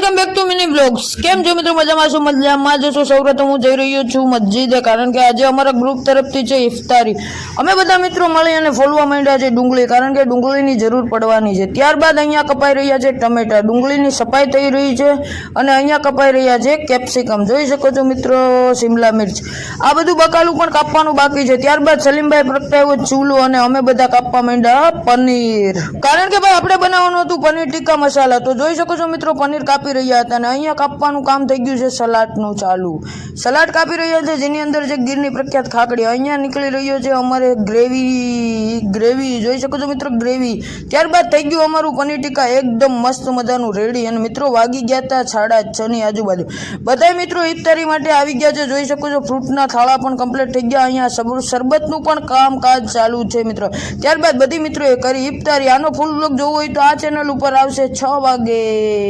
Welcome back to mini blogs. કેમ છો મિત્રો? મજામાં છો? મજામાં જ છો? સૌપ્રથમ હું જઈ રહ્યો છું મસ્જિદે, કારણ કે આજે અમારા ગ્રુપ તરફથી છે ઇફતારી। અમે બધા મિત્રો મળી અને ફોલવા માંડ્યા છે ડુંગળી, કારણ કે ડુંગળીની જરૂર પડવાની છે। ત્યારબાદ અહીંયા કપાઈ રહ્યા છે ટમેટા, ડુંગળીની સફાઈ થઈ રહી છે અને અહીંયા કપાઈ રહ્યા છે કેપ્સિકમ, જોઈ શકો છો મિત્રો, શિમલા મિર્ચ, આ બધું બકાલું પણ કાપવાનું બાકી છે। ત્યારબાદ સલીમભાઈ પ્રગટાવ્યો ચૂલો અને અમે બધા કાપવા માંડ્યા પનીર, કારણ કે ભાઈ આપણે બનાવવાનું હતું પનીર ટીકા મસાલા। તો જોઈ શકો છો મિત્રો, પનીર કાપી રહ્યા હતા અને અહીંયા કાપવાનું કામ થઈ ગયું છે સલાડનું ચાલુ। સલાડ કાપી રહ્યા છે, જેની અંદર છે ગીરની પ્રખ્યાત ખાખડી। અહીંયા નીકળી રહ્યો છે અમારે ગ્રેવી, જોઈ શકો છો મિત્રો, ગ્રેવી। ત્યારબાદ થઈ ગયું અમારું પનીર ટીકા એકદમ મસ્ત મજાનું રેડી। અને મિત્રો વાગી ગયા હતા 6:30 ની આજુબાજુ। બધા મિત્રો ઇફતારી માટે આવી ગયા છે, જોઈ શકો છો, ફ્રૂટના થાળા પણ કમ્પ્લીટ થઈ ગયા। અહીંયા શરબતનું પણ કામકાજ ચાલુ છે મિત્રો। ત્યારબાદ બધી મિત્રોએ કરી ઇફતારી। આનો ફૂલ બ્લોગ જોવો હોય તો આ ચેનલ ઉપર આવશે 6 વાગે।